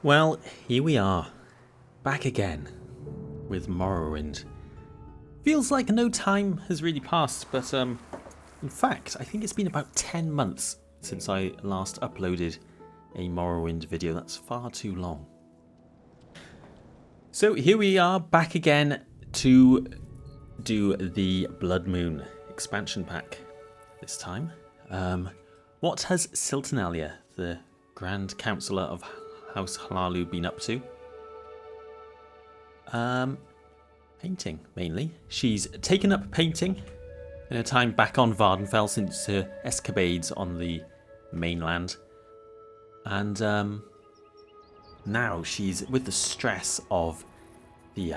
Well, here we are, back again with Morrowind. Feels like no time has really passed, but in fact, I think it's been about 10 months since I last uploaded a Morrowind video. That's far too long. So here we are back again to do the Bloodmoon expansion pack this time. What has Silternalia, the Grand Councillor of House Hlaalu, been up to? Painting, mainly. She's taken up painting in her time back on Vvardenfell since her escapades on the mainland. And now she's with the stress of the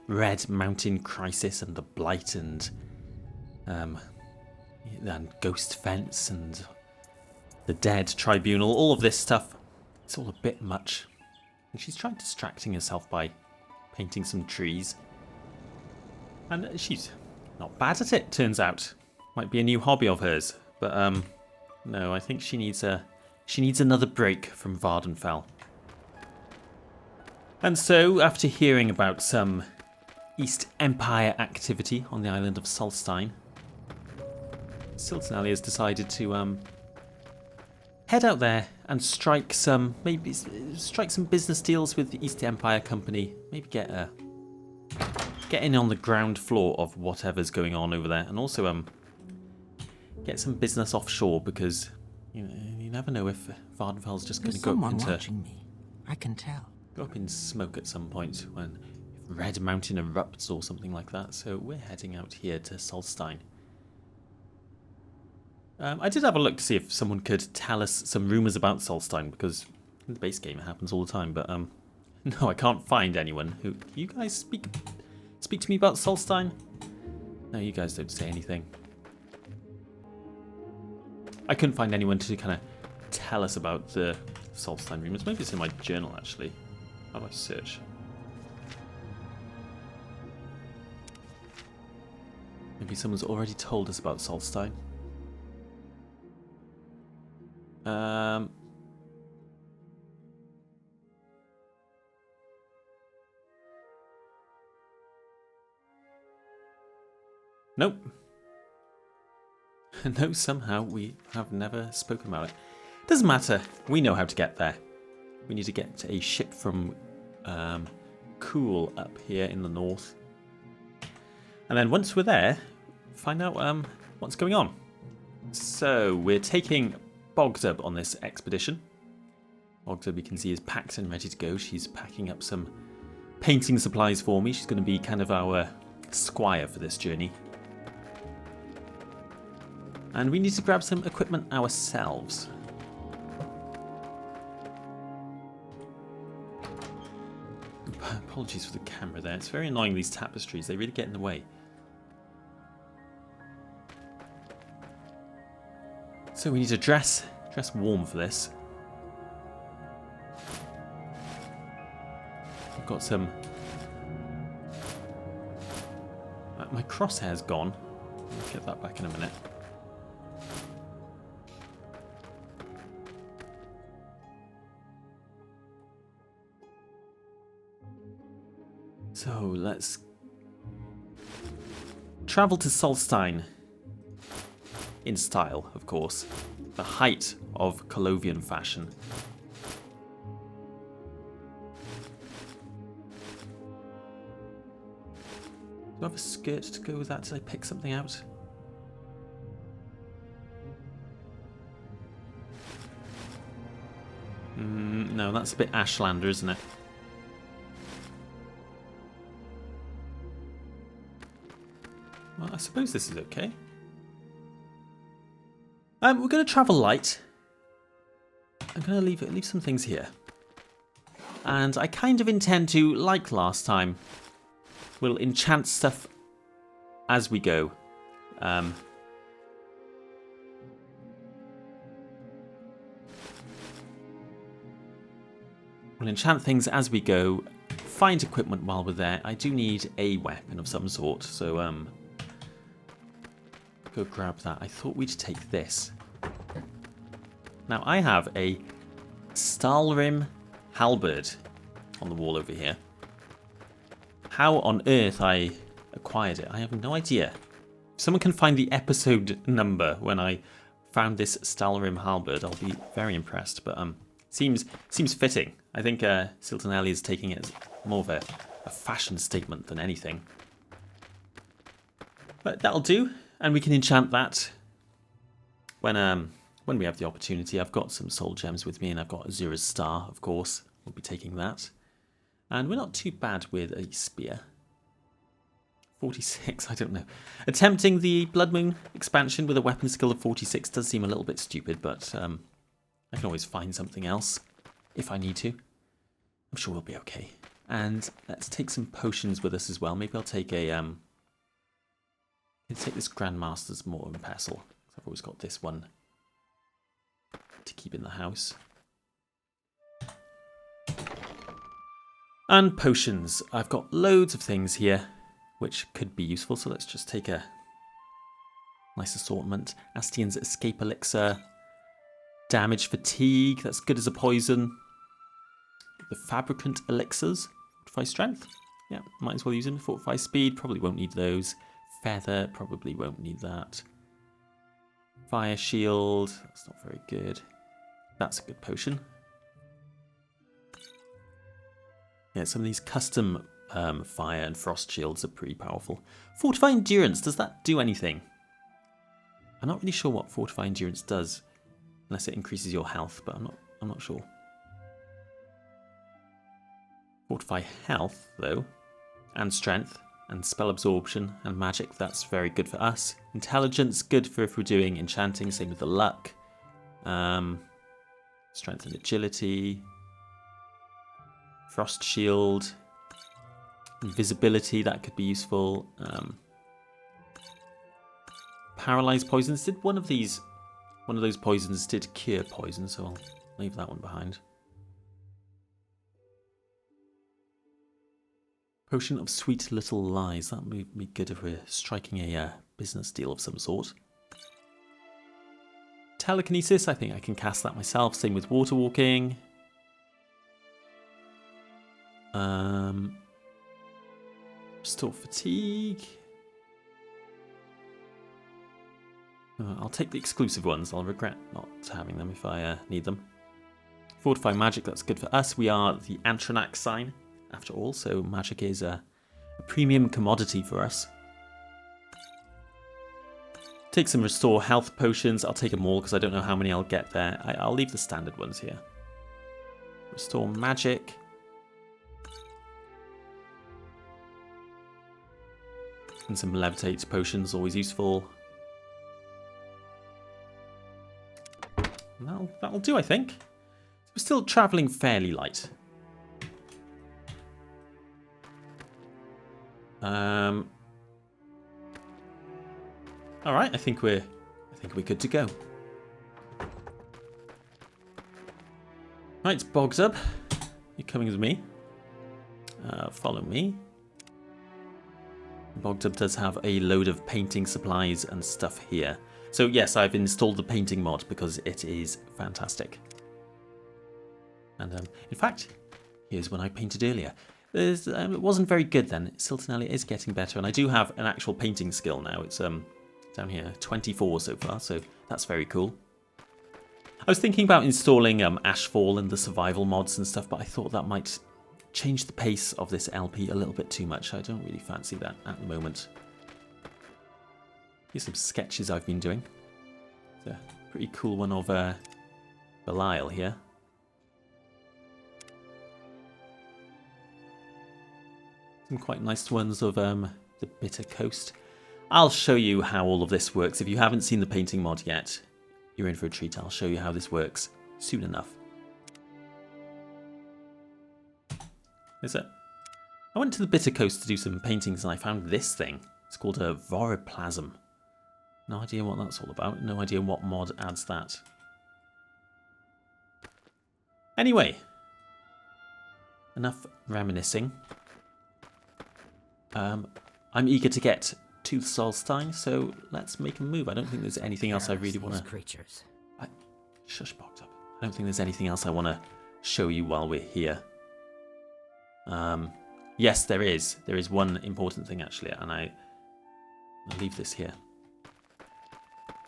Red Mountain crisis and the Blight and Ghost Fence and the Dead Tribunal, all of this stuff. It's all a bit much. And she's trying distracting herself by painting some trees. And she's not bad at it, turns out. Might be a new hobby of hers. But no, I think she needs another break from Vvardenfell. And so, after hearing about some East Empire activity on the island of Solstheim, Silternalia has decided to head out there and strike some business deals with the East Empire Company. Maybe get in on the ground floor of whatever's going on over there, and also get some business offshore, because you never know if Vvardenfell's just going to go up into watching me. I can tell. Go up in smoke at some point when Red Mountain erupts or something like that. So we're heading out here to Solstheim. I did have a look to see if someone could tell us some rumours about Solstheim, because in the base game it happens all the time, but no, I can't find anyone who... You guys speak to me about Solstheim? No, you guys don't say anything. I couldn't find anyone to kind of tell us about the Solstheim rumours. Maybe it's in my journal, actually. How do I search? Maybe someone's already told us about Solstheim. Nope. No, somehow we have never spoken about it. Doesn't matter. We know how to get there. We need to get a ship from Cool up here in the north. And then once we're there, find out what's going on. So we're taking Bogzub on this expedition. Bogzub, you can see, is packed and ready to go. She's packing up some painting supplies for me. She's going to be kind of our squire for this journey. And we need to grab some equipment ourselves. Apologies for the camera there. It's very annoying, these tapestries. They really get in the way. So we need to dress warm for this. I've got some... My crosshair's gone. I'll get that back in a minute. So let's travel to Solstheim in style, of course, the height of Colovian fashion. Do I have a skirt to go with that? Did I pick something out? No, that's a bit Ashlander, isn't it? Well, I suppose this is okay. We're going to travel light. I'm going to leave some things here. And I kind of intend to, like last time, we'll enchant stuff as we go. We'll enchant things as we go, find equipment while we're there. I do need a weapon of some sort, so go grab that. I thought we'd take this. Now I have a Stalrim halberd on the wall over here. How on earth I acquired it, I have no idea. If someone can find the episode number when I found this Stalrim halberd, I'll be very impressed. But seems fitting. I think Siltanelli is taking it as more of a fashion statement than anything. But that'll do, and we can enchant that when we have the opportunity. I've got some soul gems with me, and I've got Azura's Star, of course. We'll be taking that. And we're not too bad with a spear. 46, I don't know. Attempting the Bloodmoon expansion with a weapon skill of 46 does seem a little bit stupid, but I can always find something else if I need to. I'm sure we'll be okay. And let's take some potions with us as well. Maybe I'll take a let's take this Grandmaster's Mortar Pestle. I've always got this one to keep in the house. And potions. I've got loads of things here which could be useful, so let's just take a nice assortment. Astian's Escape Elixir. Damage Fatigue, that's good as a poison. The Fabricant Elixirs. Fortify Strength. Yeah, might as well use them. Fortify Speed, probably won't need those. Feather, probably won't need that. Fire Shield, that's not very good. That's a good potion. Yeah, some of these custom fire and frost shields are pretty powerful. Fortify Endurance, does that do anything? I'm not really sure what Fortify Endurance does, unless it increases your health, but I'm not sure. Fortify Health, though, and Strength, and Spell Absorption, and Magic, that's very good for us. Intelligence, good for if we're doing enchanting, same with the Luck. Strength and Agility. Frost Shield. Invisibility, that could be useful. Paralyze Poisons, did one of those poisons did cure poison, so I'll leave that one behind. Potion of Sweet Little Lies. That would be good if we're striking a business deal of some sort. Telekinesis, I think I can cast that myself. Same with Water Walking. Restore Fatigue. I'll take the exclusive ones. I'll regret not having them if I need them. Fortify Magic, that's good for us. We are the Antronax sign, after all, so magic is a premium commodity for us. Take some Restore Health potions. I'll take them all because I don't know how many I'll get there. I'll leave the standard ones here. Restore Magic. And some Levitate potions, always useful. That'll do, I think. We're still travelling fairly light. All right, I think we're good to go. Right, Bogdub, you're coming with me. Follow me. Bogdub does have a load of painting supplies and stuff here. So yes, I've installed the painting mod because it is fantastic. And in fact, here's one I painted earlier. It wasn't very good then. Siltanelli is getting better, and I do have an actual painting skill now. It's down here, 24 so far, so that's very cool. I was thinking about installing Ashfall and the survival mods and stuff, but I thought that might change the pace of this LP a little bit too much. I don't really fancy that at the moment. Here's some sketches I've been doing. It's a pretty cool one of Belial here. Some quite nice ones of the Bitter Coast. I'll show you how all of this works. If you haven't seen the painting mod yet, you're in for a treat. I'll show you how this works soon enough. Is it? I went to the Bitter Coast to do some paintings and I found this thing. It's called a Voroplasm. No idea what that's all about. No idea what mod adds that. Anyway, enough reminiscing. I'm eager to get to Solstheim, so let's make a move. I don't think there's anything else I really want to... creatures. Shush, Bogdub. I don't think there's anything else I want to show you while we're here. Yes, there is. There is one important thing actually, and I'll leave this here.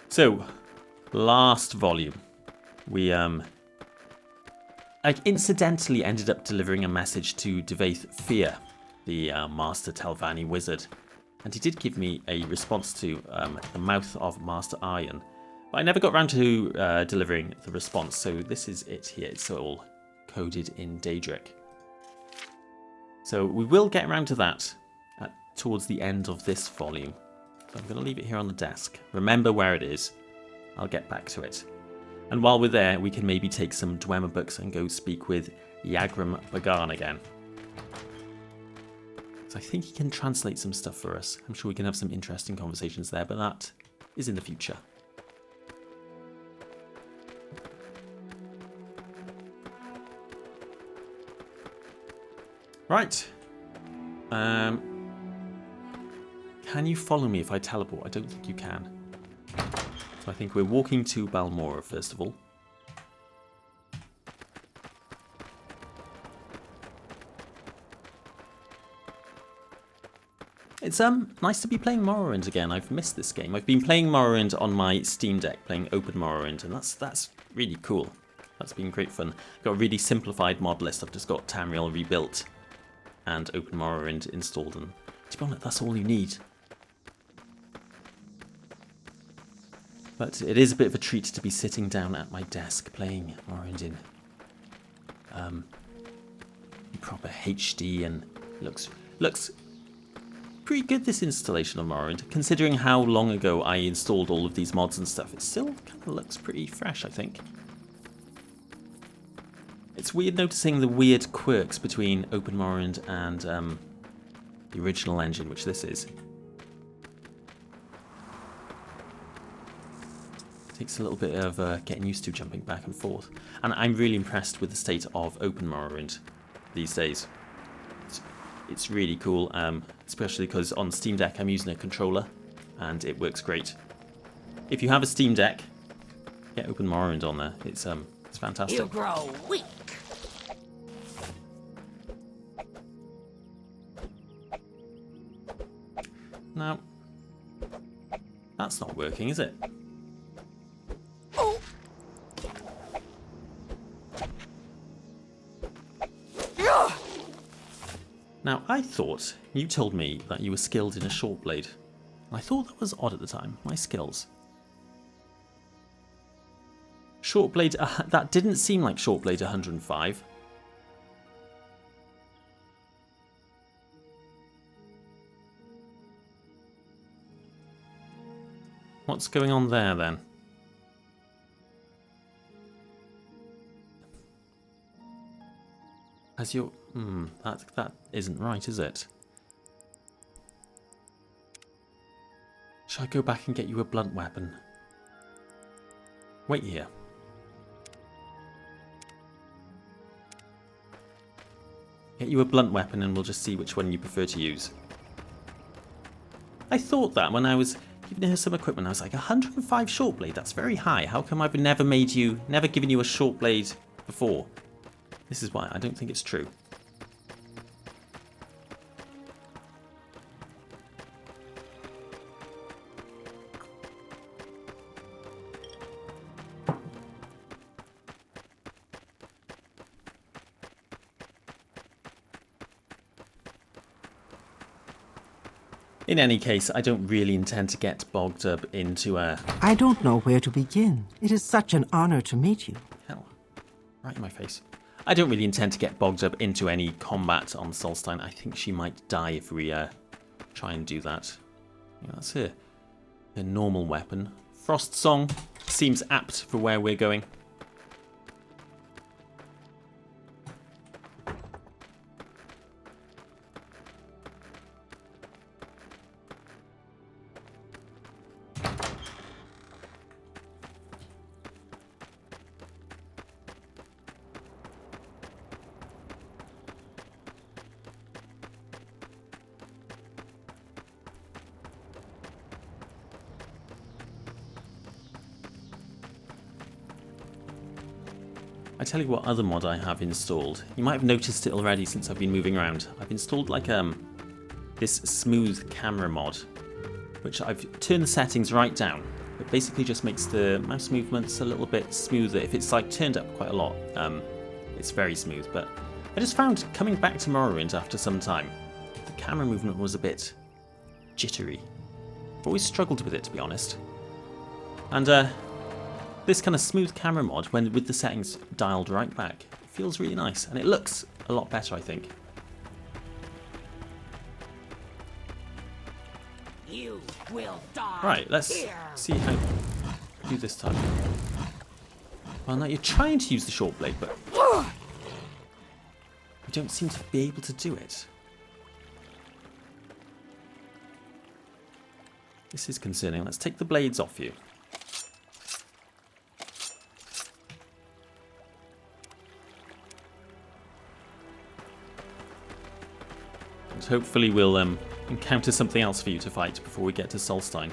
So, last volume, we I incidentally ended up delivering a message to Dvaith Fear, the Master Telvanni wizard, and he did give me a response to the Mouth of Master Iron, but I never got around to delivering the response. So this is it here. It's all coded in Daedric. So we will get around to that towards the end of this volume. So I'm going to leave it here on the desk. Remember where it is. I'll get back to it. And while we're there, we can maybe take some dwemer books and go speak with Yagram Bagan again. So I think he can translate some stuff for us. I'm sure we can have some interesting conversations there, but that is in the future. Right. Can you follow me if I teleport? I don't think you can. So I think we're walking to Balmora first of all. It's nice to be playing Morrowind again. I've missed this game. I've been playing Morrowind on my Steam Deck, playing Open Morrowind, and that's really cool. That's been great fun. Got a really simplified mod list. I've just got Tamriel Rebuilt and Open Morrowind installed, and to be honest, that's all you need. But it is a bit of a treat to be sitting down at my desk playing Morrowind in proper HD, and looks pretty good, this installation of Morrowind. Considering how long ago I installed all of these mods and stuff, it still kind of looks pretty fresh, I think. It's weird noticing the weird quirks between Open Morrowind and the original engine, which this is. Takes a little bit of getting used to jumping back and forth. And I'm really impressed with the state of Open Morrowind these days. It's really cool, especially because on Steam Deck I'm using a controller and it works great. If you have a Steam Deck, get Open Morrowind on there. It's fantastic. You grow weak. Now, that's not working, is it? Oh. Now, I thought you told me that you were skilled in a short blade. I thought that was odd at the time, my skills. Short blade, that didn't seem like short blade 105. What's going on there then? As your that isn't right, is it? Shall I go back and get you a blunt weapon? Wait here. Get you a blunt weapon and we'll just see which one you prefer to use. I thought that when I was giving her some equipment, I was like, 105 short blade, that's very high. How come I've never given you a short blade before? This is why I don't think it's true. In any case, I don't really intend to get bogged up into a... I don't know where to begin. It is such an honor to meet you. Hell, right in my face. I don't really intend to get bogged up into any combat on Solstheim. I think she might die if we try and do that. Yeah, that's her normal weapon. Frost Song seems apt for where we're going. I tell you what other mod I have installed. You might have noticed it already since I've been moving around. I've installed like this smooth camera mod, which I've turned the settings right down. It basically just makes the mouse movements a little bit smoother. If it's like turned up quite a lot, it's very smooth. But I just found coming back to Morrowind after some time, the camera movement was a bit jittery. I've always struggled with it, to be honest. And this kind of smooth camera mod, when with the settings dialed right back, feels really nice, and it looks a lot better, I think. You will die. Right, let's see how to do this time. Well, now you're trying to use the short blade, but you don't seem to be able to do it. This is concerning. Let's take the blades off you. And hopefully we'll encounter something else for you to fight before we get to Solstheim.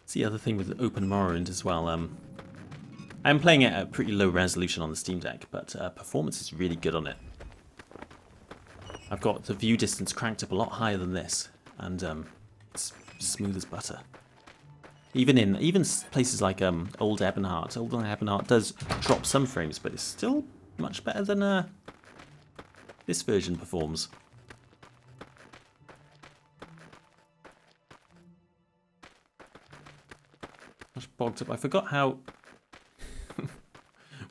It's the other thing with Open Morrowind as well. I'm playing it at a pretty low resolution on the Steam Deck, but performance is really good on it. I've got the view distance cranked up a lot higher than this, and it's smooth as butter. Even places like Old Ebonheart does drop some frames, but it's still much better than this version performs. Gosh, bogged up. I forgot how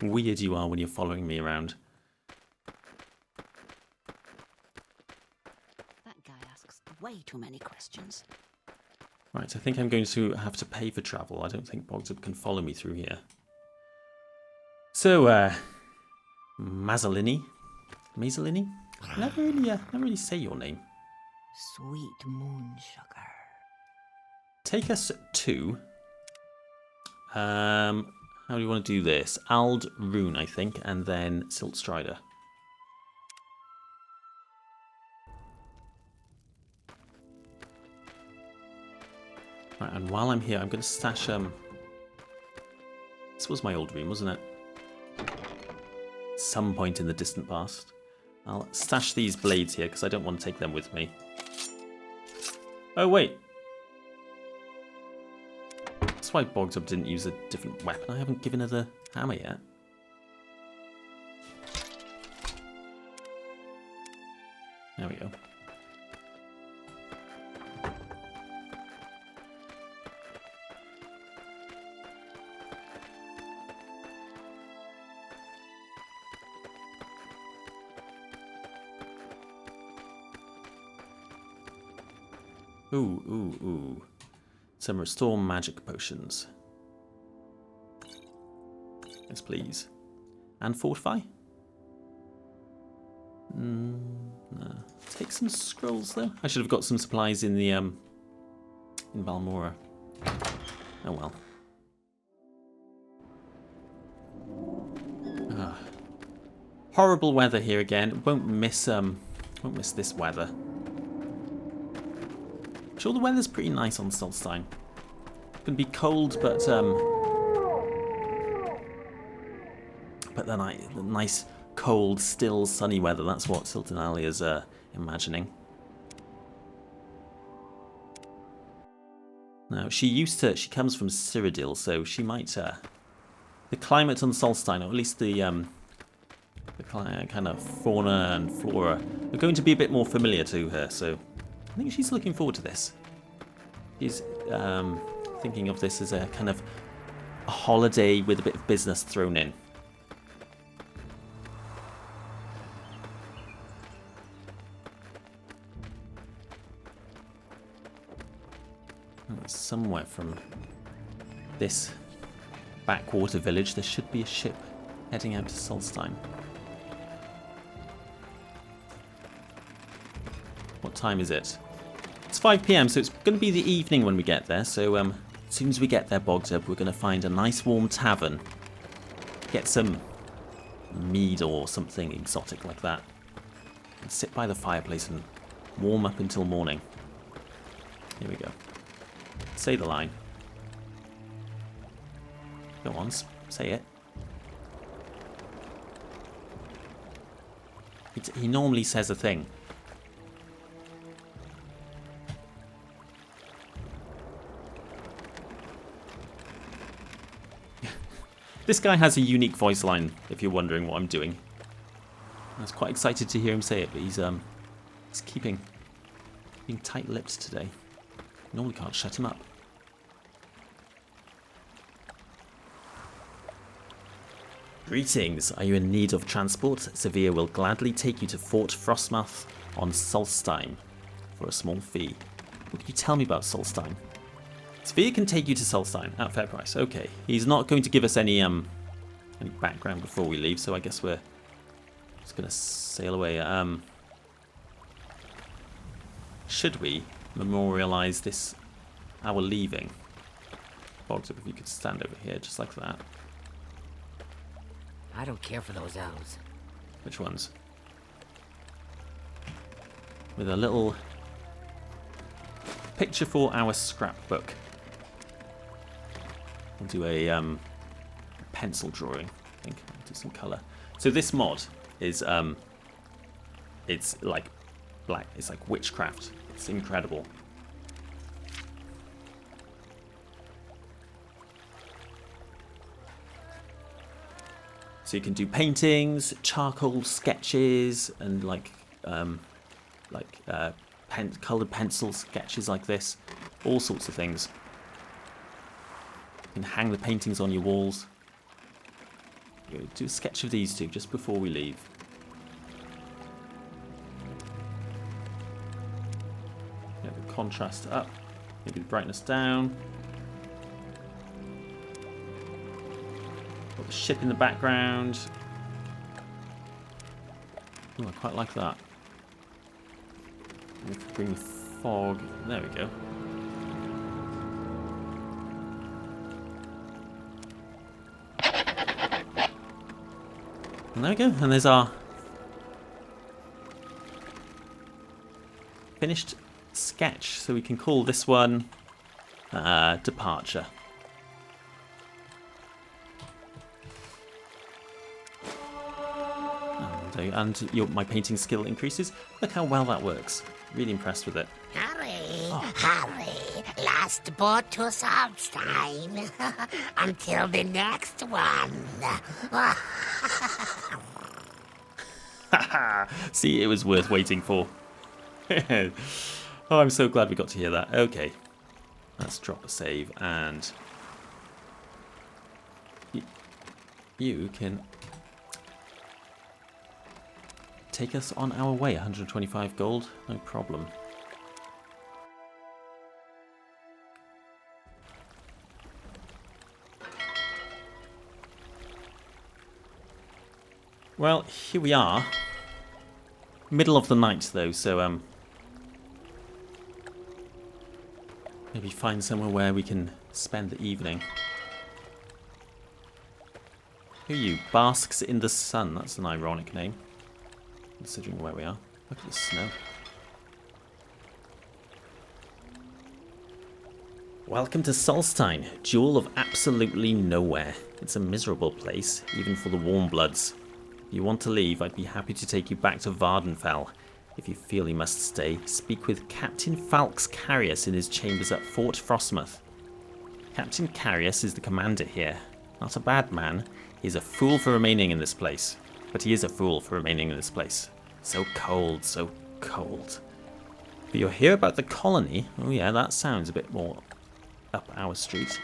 weird you are when you're following me around. That guy asks way too many questions. Right, I think I'm going to have to pay for travel. I don't think Bogzup can follow me through here. So, Mazzolini? Never really say your name. Sweet moon sugar. Take us to... how do you want to do this? Ald Rune, I think, and then Siltstrider. Right, and while I'm here, I'm going to stash... This was my old room, wasn't it? Some point in the distant past. I'll stash these blades here, because I don't want to take them with me. Oh, wait. That's why Bogzup didn't use a different weapon. I haven't given her the hammer yet. There we go. Ooh. Some restore magic potions. Yes, please. And fortify? No. Take some scrolls though. I should have got some supplies in the in Balmora. Oh well. Horrible weather here again. Won't miss this weather. I'm sure the weather's pretty nice on Solstheim. It's gonna be cold, but the nice, cold, still, sunny weather. That's what Siltanalia is imagining. Now she comes from Cyrodiil, so she might the climate on Solstheim, or at least the kind of fauna and flora, are going to be a bit more familiar to her. So I think she's looking forward to this. She's thinking of this as a kind of a holiday with a bit of business thrown in. Somewhere from this backwater village, there should be a ship heading out to Solstheim. What time is it? It's 5 PM, so it's going to be the evening when we get there, so As soon as we get there, Bogzeb, we're going to find a nice warm tavern. Get some mead or something exotic like that. And sit by the fireplace and warm up until morning. Here we go. Say the line. Go on, say it. He normally says a thing. This guy has a unique voice line, if you're wondering what I'm doing. I was quite excited to hear him say it, but he's being tight-lipped today. Normally can't shut him up. Greetings. Are you in need of transport? Severe will gladly take you to Fort Frostmoth on Solstheim for a small fee. What can you tell me about Solstheim? Severe can take you to Solstheim at fair price. Okay. He's not going to give us any background before we leave, so I guess we're just going to sail away. Should we memorialize this, our leaving? Boggs, if you could stand over here just like that. I don't care for those elves. Which ones? With a little picture for our scrapbook. We'll do a pencil drawing, I think. Do some colour. So this mod is it's like black. It's like witchcraft. It's incredible. So you can do paintings, charcoal sketches, and coloured pencil sketches like this, all sorts of things. You can hang the paintings on your walls. Do a sketch of these two just before we leave. Get the contrast up, maybe the brightness down. Got the ship in the background. Oh, I quite like that. We can bring the fog. There we go. And there we go. And there's our finished sketch. So we can call this one Departure. And my painting skill increases. Look how well that works. Really impressed with it. Hurry, last boat to Solstheim until the next one. See, it was worth waiting for. Oh, I'm so glad we got to hear that. Okay, let's drop a save, and you can take us on our way. 125 gold, no problem. Well, here we are. Middle of the night though, so maybe find somewhere where we can spend the evening. Who are you? Basks in the Sun. That's an ironic name, considering where we are. Look at the snow. Welcome to Solstheim, jewel of absolutely nowhere. It's a miserable place, even for the warm bloods. If you want to leave, I'd be happy to take you back to Vvardenfell. If you feel you must stay, speak with Captain Falx Carius in his chambers at Fort Frostmoth. Captain Carius is the commander here. Not a bad man. He's a fool for remaining in this place. But he is a fool for remaining in this place. So cold, so cold. But you'll hear about the colony. Oh yeah, that sounds a bit more up our street.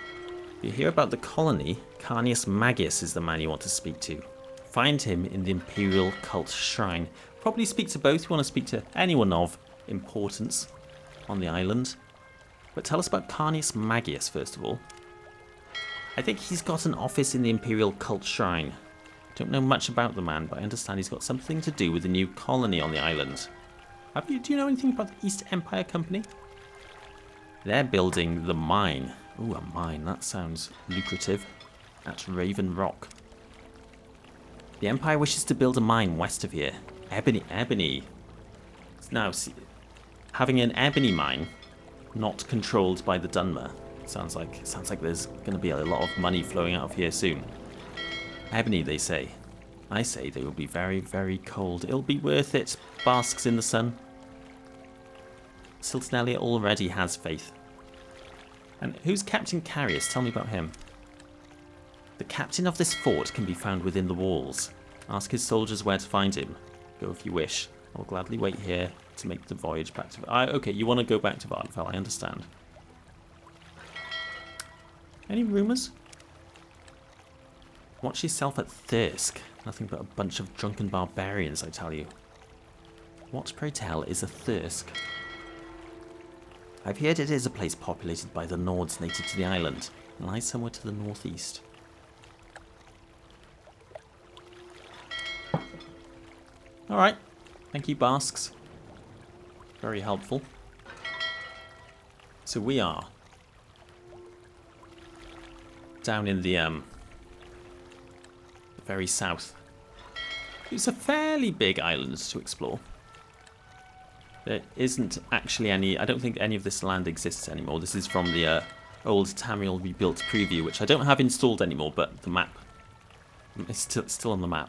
If you hear about the colony, Carnius Magius is the man you want to speak to. Find him in the Imperial Cult Shrine. Probably speak to both. You want to speak to anyone of importance on the island. But tell us about Carnius Magius first of all. I think he's got an office in the Imperial Cult Shrine. Don't know much about the man, but I understand he's got something to do with the new colony on the island. Do you know anything about the East Empire Company? They're building the mine. Ooh, a mine. That sounds lucrative. At Raven Rock. The Empire wishes to build a mine west of here. Ebony. Now, see, having an ebony mine, not controlled by the Dwemer, sounds like there's going to be a lot of money flowing out of here soon. Ebony, they say. I say they will be very, very cold. It'll be worth it. Basks in the sun. Siltonelia already has faith. And who's Captain Carius? Tell me about him. The captain of this fort can be found within the walls. Ask his soldiers where to find him. Go if you wish. I'll gladly wait here to make the voyage back to... okay, you want to go back to Vvardenfell, I understand. Any rumours? Watch yourself at Thirsk. Nothing but a bunch of drunken barbarians, I tell you. What, pray tell, is a Thirsk? I've heard it is a place populated by the Nords native to the island. It lies somewhere to the northeast. Alright. Thank you, Basks. Very helpful. So we are down in the very south. It's a fairly big island to explore. There isn't actually any... I don't think any of this land exists anymore. This is from the old Tamriel Rebuilt preview, which I don't have installed anymore, but the map is still on the map.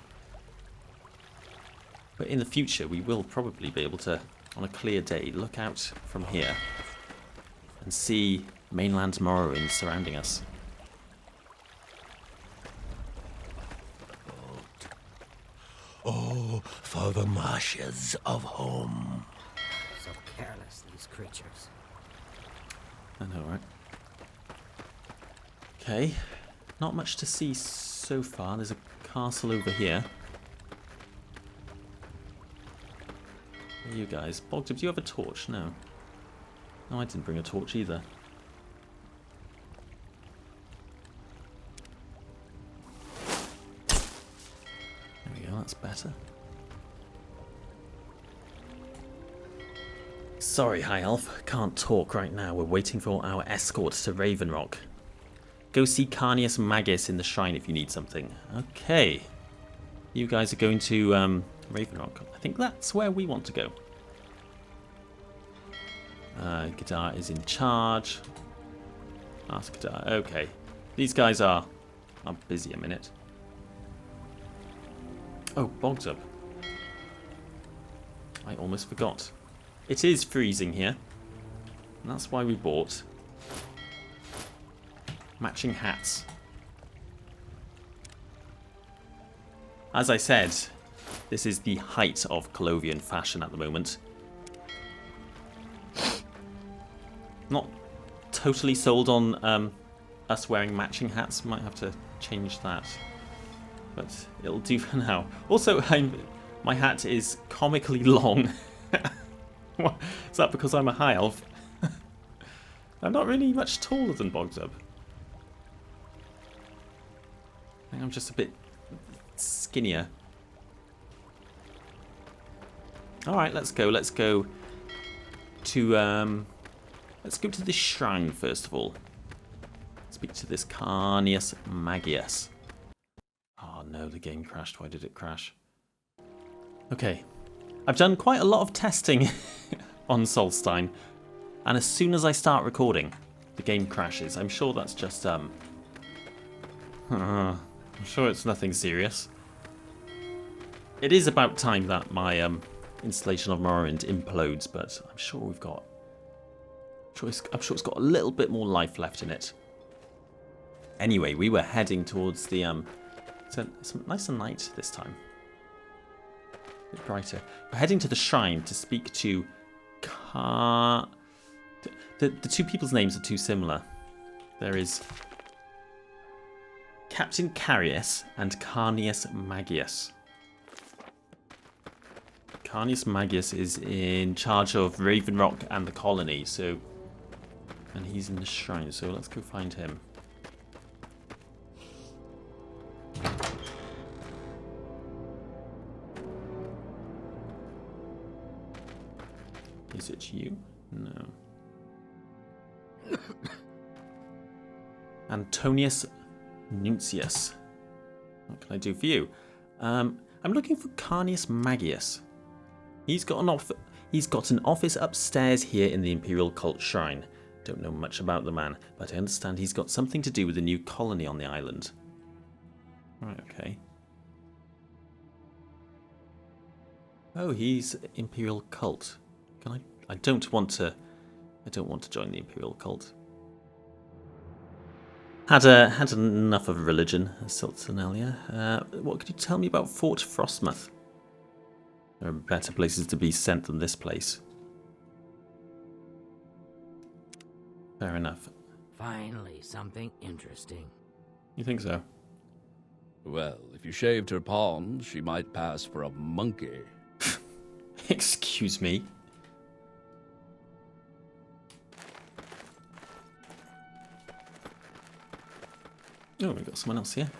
But in the future, we will probably be able to, on a clear day, look out from here and see mainland Morrowind surrounding us. Oh, for the marshes of home. So careless, these creatures. I know, right? Okay. Not much to see so far. There's a castle over here. Where are you guys? Bogdub, do you have a torch? No. No, I didn't bring a torch either. There we go, that's better. Sorry, High Elf, can't talk right now. We're waiting for our escort to Raven Rock. Go see Carnius Magus in the shrine if you need something. Okay. You guys are going to Raven Rock. I think that's where we want to go. Gadar is in charge. Ask Gadar. Okay. These guys are busy a minute. Oh, Bogdub. I almost forgot. It is freezing here. And that's why we bought matching hats. As I said, this is the height of Colovian fashion at the moment. Not totally sold on us wearing matching hats. Might have to change that. But it'll do for now. Also, my hat is comically long. Is that because I'm a high elf? I'm not really much taller than Bogdub. I think I'm just a bit skinnier. Alright, let's go. Let's go to this shrine first of all. Speak to this Carnius Magus. Oh no, the game crashed. Why did it crash? Okay. I've done quite a lot of testing on Solstheim, and as soon as I start recording, the game crashes. I'm sure that's just I'm sure it's nothing serious. It is about time that my installation of Morrowind implodes, but I'm sure we've got... I'm sure it's got a little bit more life left in it. Anyway, we were heading towards the... it's nice and light this time. A bit brighter. We're heading to the shrine to speak to... The two people's names are too similar. There is... Captain Carius and Carnius Magus. Carnius Magus is in charge of Raven Rock and the colony, so... And he's in the shrine, so let's go find him. Is it you? No. Antonius Nuncius. What can I do for you? I'm looking for Carnius Magius. He's got an office upstairs here in the Imperial Cult Shrine. Don't know much about the man, but I understand he's got something to do with the new colony on the island. Right, okay. Oh, he's Imperial Cult. Can I don't want to join the Imperial Cult. Had enough of religion, Siltsonelia. What could you tell me about Fort Frostmoth? There are better places to be sent than this place. Fair enough. Finally, something interesting. You think so? Well, if you shaved her palms, she might pass for a monkey. Excuse me? Oh, we've got someone else here.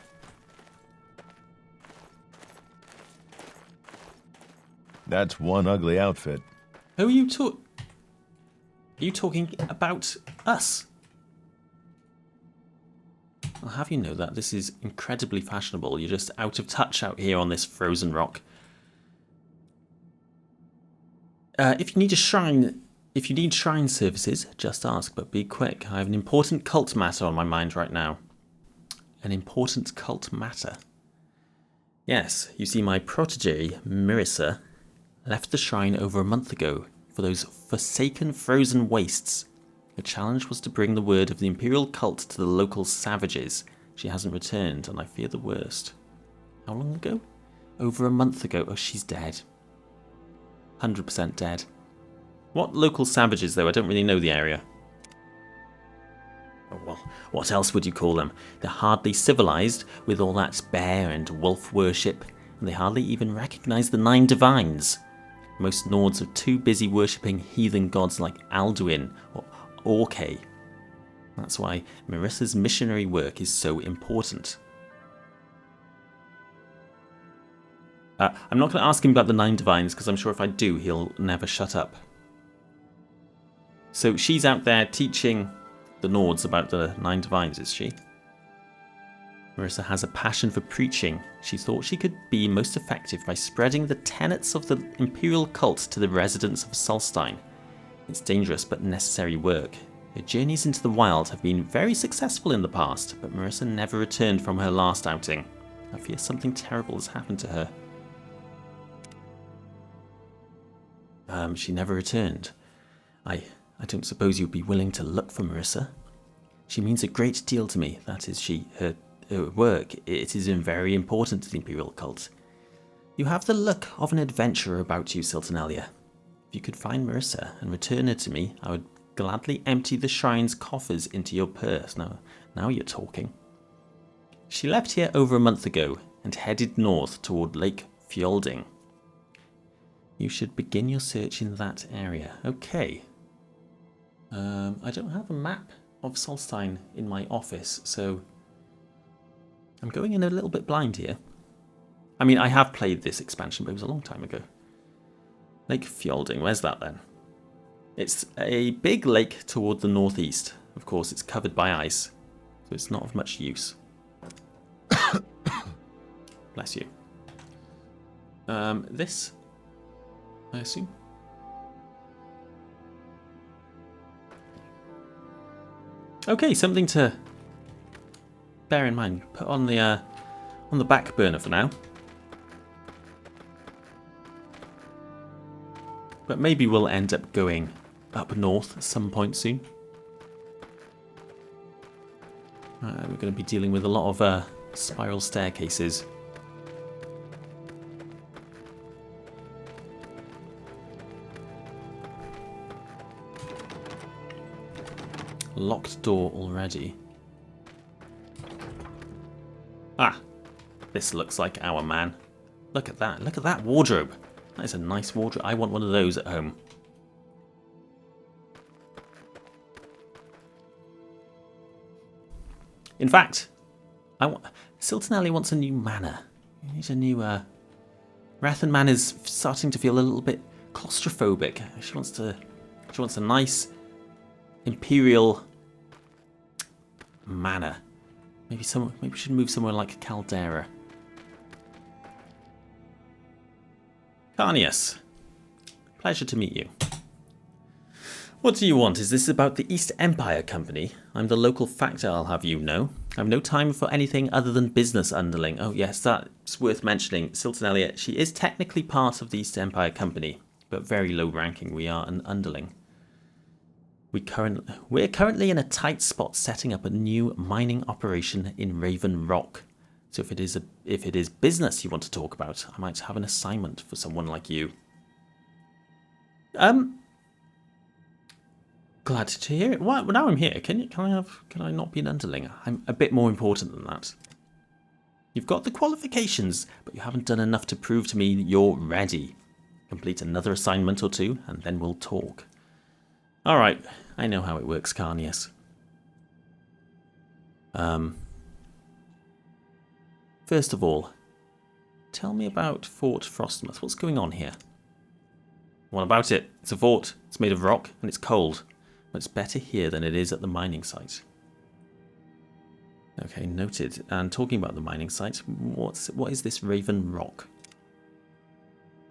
That's one ugly outfit. Who are you Are you talking about us? I'll have you know that this is incredibly fashionable. You're just out of touch out here on this frozen rock. If you need shrine services, just ask, but be quick. I have an important cult matter on my mind right now. An important cult matter? Yes, you see, my protege, Marissa, left the shrine over a month ago for those forsaken frozen wastes. The challenge was to bring the word of the Imperial cult to the local savages. She hasn't returned, and I fear the worst. How long ago? Over a month ago. Oh, she's dead. 100% dead. What local savages, though? I don't really know the area. Oh, well, what else would you call them? They're hardly civilized, with all that bear and wolf worship, and they hardly even recognize the 9 divines. Most Nords are too busy worshipping heathen gods like Alduin or Orke. That's why Marissa's missionary work is so important. I'm not going to ask him about the 9 divines, because I'm sure if I do, he'll never shut up. So she's out there teaching the Nords about the 9 divines, is she? Marissa has a passion for preaching. She thought she could be most effective by spreading the tenets of the Imperial cult to the residents of Solstheim. It's dangerous but necessary work. Her journeys into the wild have been very successful in the past, but Marissa never returned from her last outing. I fear something terrible has happened to her. She never returned. I don't suppose you'd be willing to look for Marissa? She means a great deal to me, that is her work. It is very important to the Imperial cult. You have the look of an adventurer about you, Siltonelia. If you could find Marissa and return her to me, I would gladly empty the shrine's coffers into your purse. Now you're talking. She left here over a month ago and headed north toward Lake Fjolding. You should begin your search in that area. Okay. I don't have a map of Solstheim in my office, so I'm going in a little bit blind here. I mean, I have played this expansion, but it was a long time ago. Lake Fjolding, where's that then? It's a big lake toward the northeast. Of course, it's covered by ice, so it's not of much use. Bless you. This, I assume. Okay, something to bear in mind. Put on the back burner for now. But maybe we'll end up going up north at some point soon. We're going to be dealing with a lot of spiral staircases. Locked door already. Ah, this looks like our man. Look at that. Look at that wardrobe. That is a nice wardrobe. I want one of those at home. In fact, Siltonelia wants a new manor. He needs a new... Rathan Man is starting to feel a little bit claustrophobic. She wants a nice Imperial manor. Maybe we should move somewhere like Caldera. Carnius, pleasure to meet you. What do you want? Is this about the East Empire Company? I'm the local factor, I'll have you know. I've no time for anything other than business, underling. Oh yes, that's worth mentioning. Siltonelia, she is technically part of the East Empire Company, but very low ranking. We are an underling. We're currently in a tight spot setting up a new mining operation in Raven Rock. So if it is business you want to talk about, I might have an assignment for someone like you. Glad to hear it. Well, now I'm here. Can I not be an underling? I'm a bit more important than that. You've got the qualifications, but you haven't done enough to prove to me you're ready. Complete another assignment or two, and then we'll talk. All right, I know how it works, Carnius. First of all, tell me about Fort Frostmoth. What's going on here? What about it? It's a fort. It's made of rock, and it's cold. But it's better here than it is at the mining site. Okay, noted. And talking about the mining site, what is this Raven Rock?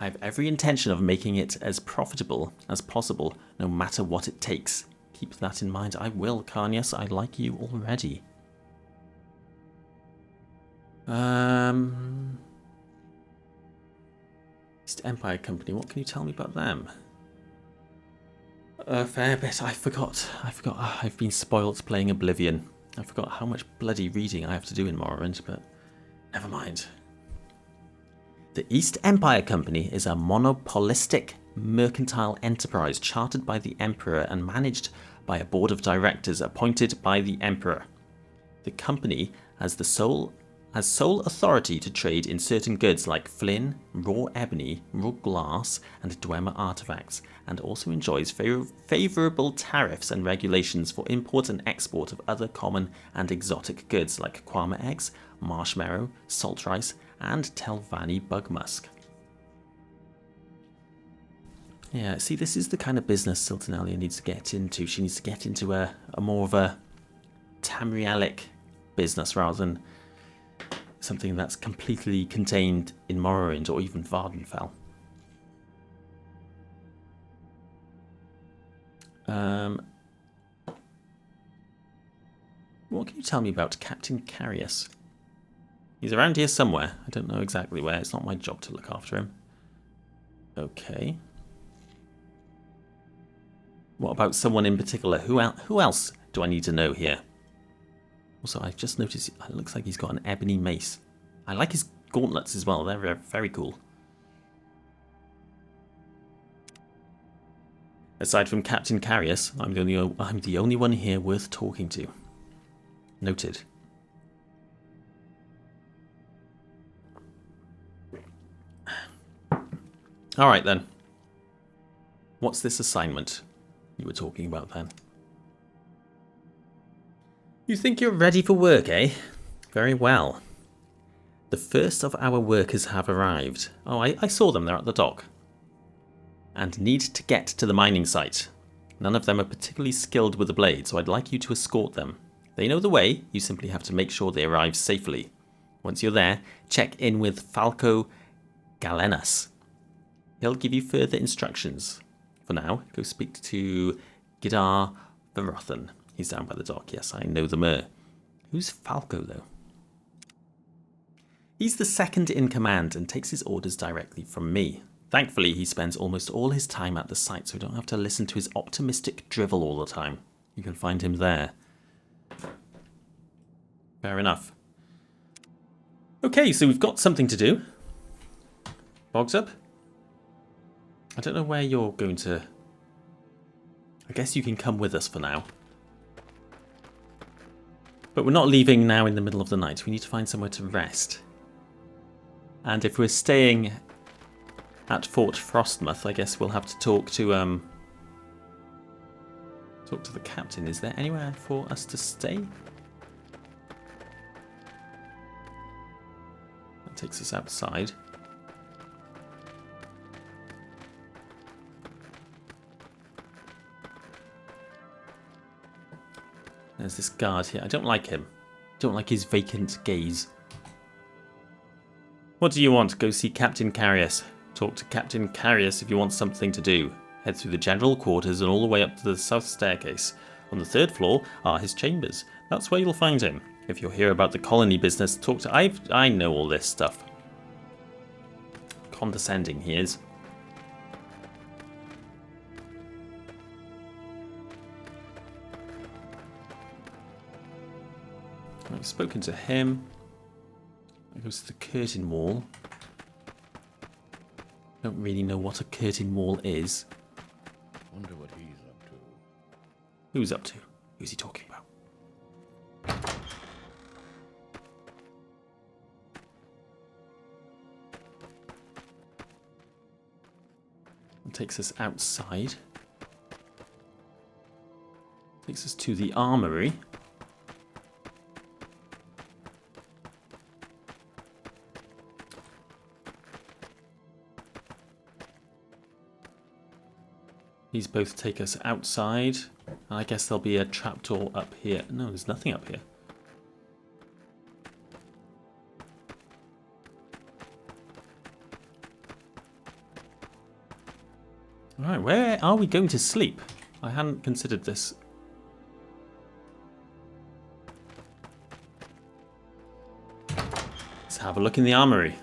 I have every intention of making it as profitable as possible, no matter what it takes. Keep that in mind. I will, Carnius. I like you already. East Empire Company. What can you tell me about them? A fair bit. I forgot. I've been spoilt playing Oblivion. I forgot how much bloody reading I have to do in Morrowind, but never mind. The East Empire Company is a monopolistic mercantile enterprise chartered by the Emperor and managed by a board of directors appointed by the Emperor. The company has sole authority to trade in certain goods like flint, raw ebony, raw glass, and dwemer artifacts, and also enjoys favourable tariffs and regulations for import and export of other common and exotic goods like kwama eggs, marshmallow, salt rice, and Telvanni bug musk. Yeah, see, this is the kind of business Siltonelia needs to get into. She needs to get into a more of a Tamrielic business rather than something that's completely contained in Morrowind or even Vvardenfell. What can you tell me about Captain Carius? He's around here somewhere. I don't know exactly where. It's not my job to look after him. Okay. What about someone in particular? Who else do I need to know here? Also, I've just noticed it looks like he's got an ebony mace. I like his gauntlets as well. They're very, very cool. Aside from Captain Carius, I'm the only one here worth talking to. Noted. All right then. What's this assignment you were talking about then? You think you're ready for work, eh? Very well. The first of our workers have arrived. Oh, I saw them. They're at the dock. And need to get to the mining site. None of them are particularly skilled with the blade, so I'd like you to escort them. They know the way. You simply have to make sure they arrive safely. Once you're there, check in with Falco Galenus. He'll give you further instructions. For now, go speak to Gidar Varothan. He's down by the dock. Yes, I know the mer. Who's Falco, though? He's the second in command and takes his orders directly from me. Thankfully, he spends almost all his time at the site, so we don't have to listen to his optimistic drivel all the time. You can find him there. Fair enough. Okay, so we've got something to do. Bogs up. I don't know where you're going to... I guess you can come with us for now. But we're not leaving now in the middle of the night. We need to find somewhere to rest. And if we're staying at Fort Frostmoth, I guess we'll have to talk to the captain. Is there anywhere for us to stay? That takes us outside. There's this guard here. I don't like him. Don't like his vacant gaze. What do you want? Go see Captain Carius. Talk to Captain Carius if you want something to do. Head through the general quarters and all the way up to the south staircase. On the 3rd floor are his chambers. That's where you'll find him. If you'll hear about the colony business, talk to... I know all this stuff. Condescending he is. I've spoken to him. That goes to the curtain wall. Don't really know what a curtain wall is. Wonder what he's up to. Who's up to? Who's he talking about? It takes us outside. Takes us to the armory. These both take us outside. I guess there'll be a trapdoor up here. No, there's nothing up here. Alright, where are we going to sleep? I hadn't considered this. Let's have a look in the armory.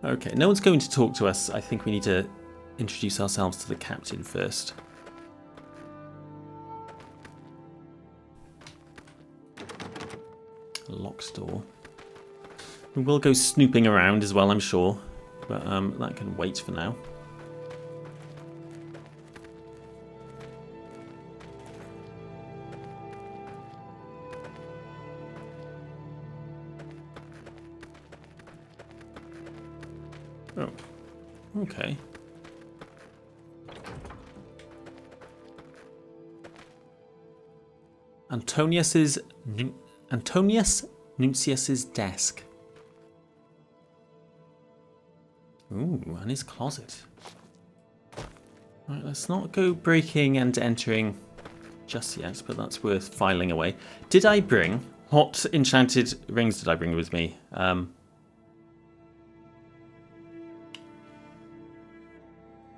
Okay, no one's going to talk to us. I think we need to introduce ourselves to the captain first. Locked door. We will go snooping around as well, I'm sure. But that can wait for now. Oh, okay. Antonius Nuncius's desk. Ooh, and his closet. Right, let's not go breaking and entering just yet, but that's worth filing away. Did I bring... What enchanted rings did I bring with me?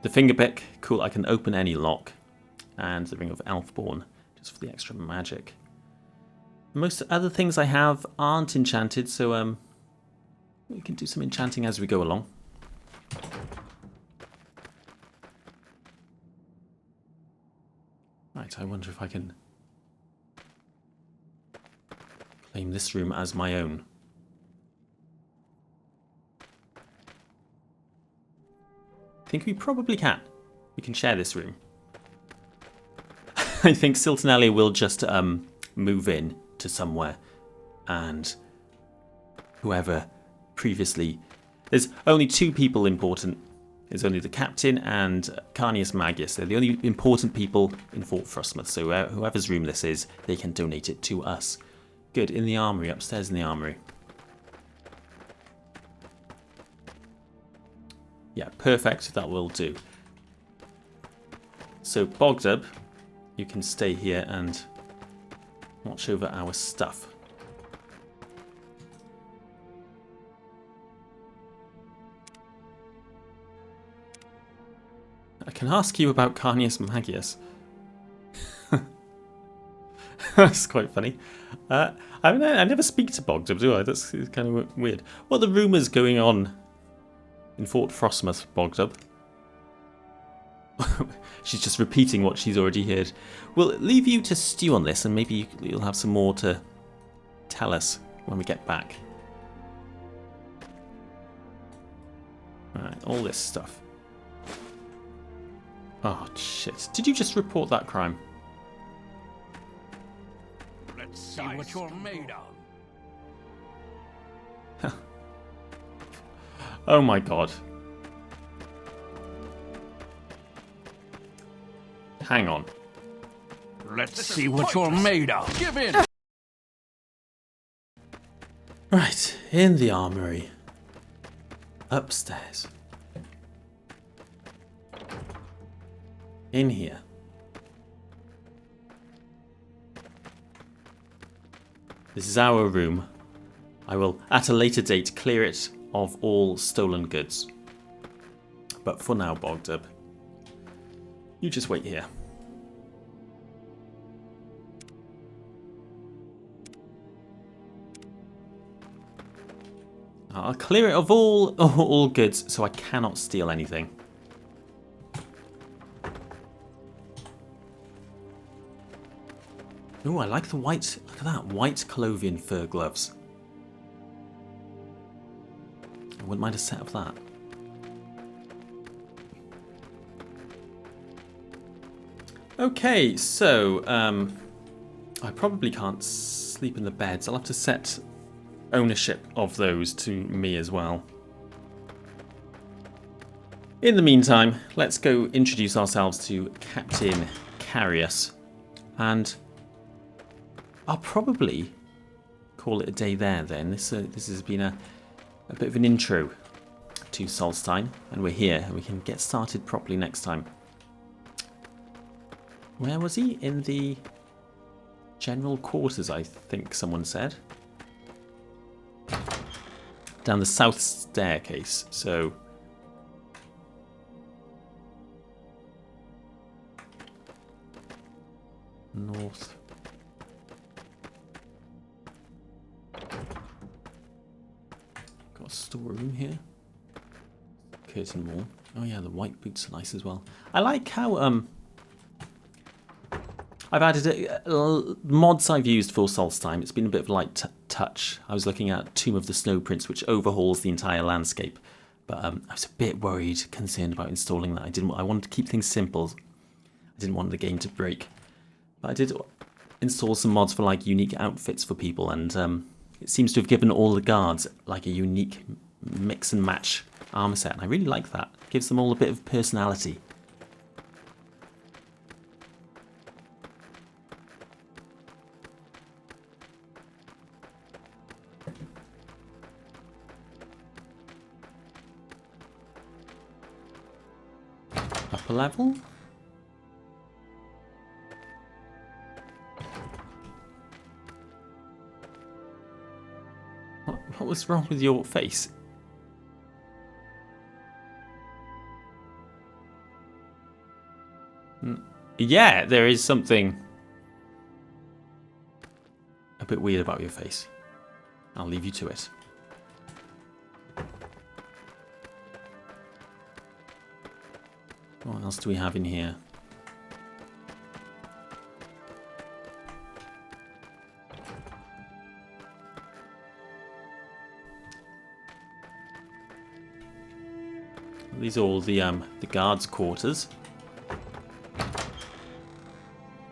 The fingerpick, cool, I can open any lock. And the ring of Elfborn, just for the extra magic. Most other things I have aren't enchanted, so we can do some enchanting as we go along. Right, I wonder if I can claim this room as my own. I think we probably can. We can share this room. I think Siltonelli will just move in to somewhere, and whoever previously... There's only 2 people important. There's only the captain and Carnius Magius. They're the only important people in Fort Frostmoth, so whoever's room this is, they can donate it to us. Good, in the armory, upstairs in the armory. Yeah, perfect, that will do. So, Bogdub, you can stay here and watch over our stuff. I can ask you about Carnius Magius. That's quite funny. I mean, I never speak to Bogdub, do I? That's kind of weird. What are the rumours going on in Fort Frostmoth, Bogdub? She's just repeating what she's already heard. We'll leave you to stew on this, and maybe you'll have some more to tell us when we get back. Alright, all this stuff. Oh, shit. Did you just report that crime? Let's see what you're made of. Oh my god. Hang on. Let's see what you're made of. Give in. Right, in the armory. Upstairs. in here. This is our room. I will, at a later date, clear it of all stolen goods. But for now, Bogdub, you just wait here. I'll clear it of all goods, so I cannot steal anything. Oh, I like the white. Look at that, white Colovian fur gloves. I wouldn't mind a set of that. Okay, so I probably can't sleep in the beds. I'll have to set ownership of those to me as well. In the meantime, let's go introduce ourselves to Captain Carius, and I'll probably call it a day there then. This has been a bit of an intro to Solstheim, and we're here and we can get started properly next time. Where was he? In the general quarters, I think someone said. Down the south staircase, so north. Got a storeroom here. Curtain wall. Oh yeah, the white boots are nice as well. I like how I've added mods I've used for Solstheim. It's been a bit of a light touch. I was looking at Tomb of the Snow Prince, which overhauls the entire landscape, but I was a bit worried, concerned about installing that. I wanted to keep things simple. I didn't want the game to break. But I did install some mods for like unique outfits for people, and it seems to have given all the guards like a unique mix and match armor set, and I really like that. It gives them all a bit of personality. Upper level? What was wrong with your face? Yeah, there is something a bit weird about your face. I'll leave you to it. What else do we have in here? These are all the guards' quarters.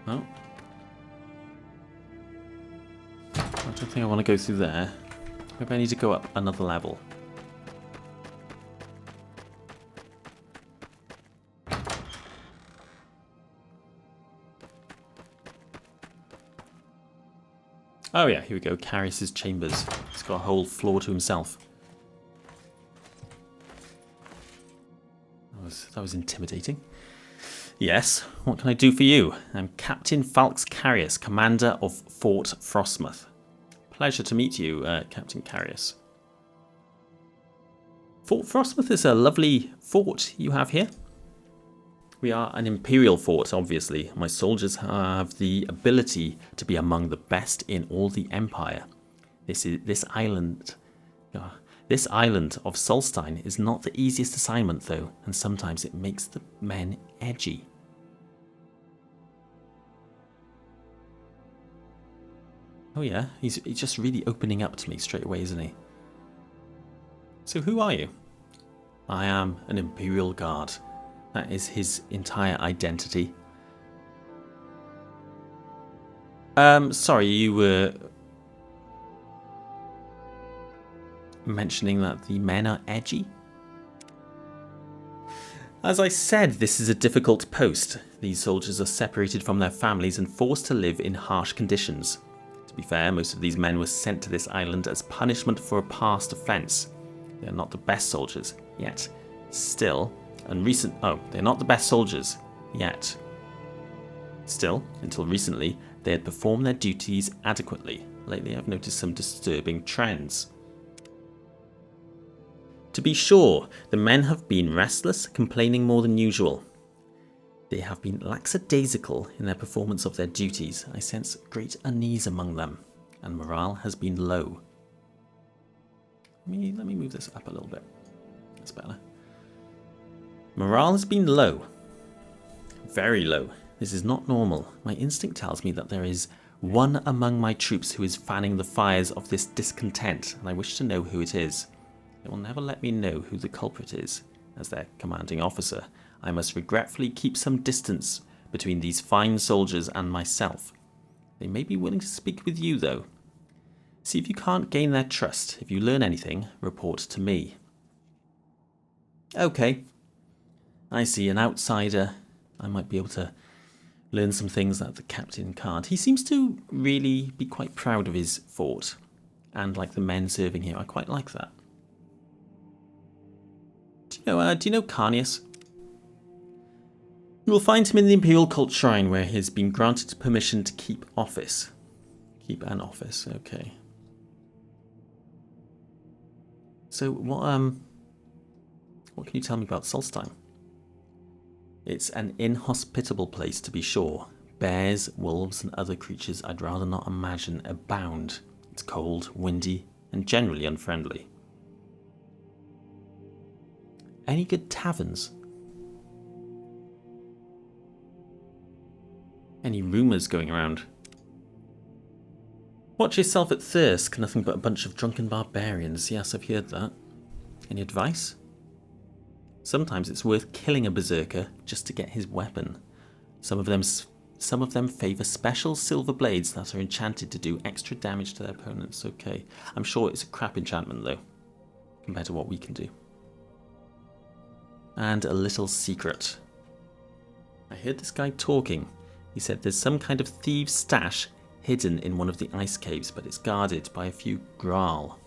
Oh. I don't think I want to go through there. Maybe I need to go up another level. Oh yeah, here we go. Carius's chambers. He's got a whole floor to himself. That was intimidating. Yes, what can I do for you? I'm Captain Falx Carius, commander of Fort Frostmoth. Pleasure to meet you, Captain Carius. Fort Frostmoth is a lovely fort you have here. We are an imperial fort, obviously. My soldiers have the ability to be among the best in all the Empire. This island of Solstheim is not the easiest assignment, though, and sometimes it makes the men edgy. Oh yeah, he's just really opening up to me straight away, isn't he? So who are you? I am an Imperial Guard. That is his entire identity. Sorry, you were mentioning that the men are edgy? As I said, this is a difficult post. These soldiers are separated from their families and forced to live in harsh conditions. To be fair, most of these men were sent to this island as punishment for a past offence. They are not the best soldiers, yet. Still, they're not the best soldiers, yet. Still, until recently, they had performed their duties adequately. Lately, I've noticed some disturbing trends. To be sure, the men have been restless, complaining more than usual. They have been lackadaisical in their performance of their duties. I sense great unease among them, and morale has been low. Let me move this up a little bit. That's better. Morale has been low. Very low. This is not normal. My instinct tells me that there is one among my troops who is fanning the fires of this discontent, and I wish to know who it is. They will never let me know who the culprit is. As their commanding officer, I must regretfully keep some distance between these fine soldiers and myself. They may be willing to speak with you, though. See if you can't gain their trust. If you learn anything, report to me. Okay. I see, an outsider. I might be able to learn some things that the captain can't. He seems to really be quite proud of his fort and like the men serving here. I quite like that. Do you know Carnius? You will find him in the Imperial Cult Shrine, where he has been granted permission to keep office. Keep an office, okay. So what can you tell me about Solstheim? It's an inhospitable place, to be sure. Bears, wolves, and other creatures I'd rather not imagine abound. It's cold, windy, and generally unfriendly. Any good taverns? Any rumours going around? Watch yourself at Thirsk, nothing but a bunch of drunken barbarians. Yes, I've heard that. Any advice? Sometimes it's worth killing a berserker just to get his weapon. Some of them favour special silver blades that are enchanted to do extra damage to their opponents. Okay, I'm sure it's a crap enchantment though, compared to what we can do. And a little secret. I heard this guy talking. He said there's some kind of thieves' stash hidden in one of the ice caves, but it's guarded by a few Graal.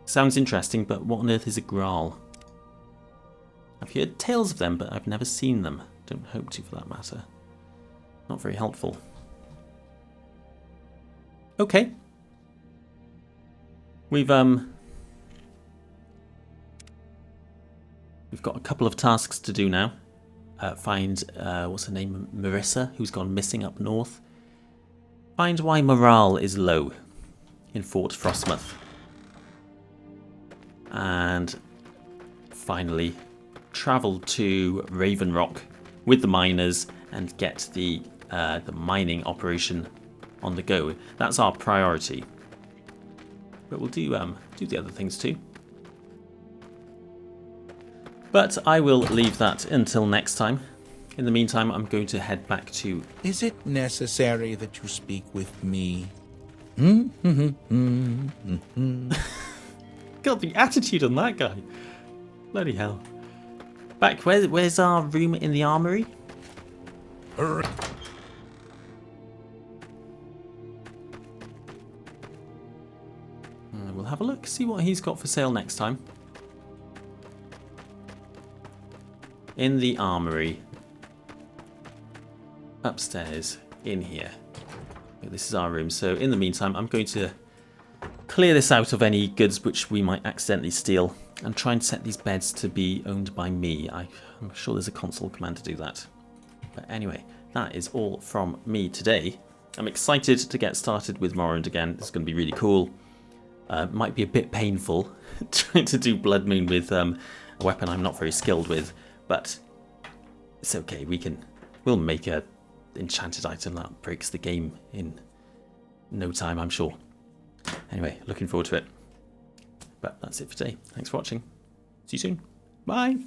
Sounds interesting, but what on earth is a Graal? I've heard tales of them, but I've never seen them. Don't hope to, for that matter. Not very helpful. Okay. We've got a couple of tasks to do now. Find, what's her name, Marissa, who's gone missing up north. Find why morale is low in Fort Frostmoth. And finally, travel to Raven Rock with the miners and get the mining operation on the go. That's our priority. But we'll do the other things too. But I will leave that until next time. In the meantime, I'm going to head back to... Is it necessary that you speak with me? God, the attitude on that guy. Bloody hell. Back, where's our room in the armory? We'll have a look, see what he's got for sale next time. In the armory. Upstairs, in here. This is our room, so in the meantime, I'm going to clear this out of any goods which we might accidentally steal and try and set these beds to be owned by me. I'm sure there's a console command to do that. But anyway, that is all from me today. I'm excited to get started with Morrowind again. It's going to be really cool. Might be a bit painful trying to do Bloodmoon with a weapon I'm not very skilled with, but it's okay. We'll make a enchanted item that breaks the game in no time, I'm sure. Anyway, looking forward to it. But that's it for today. Thanks for watching. See you soon. Bye.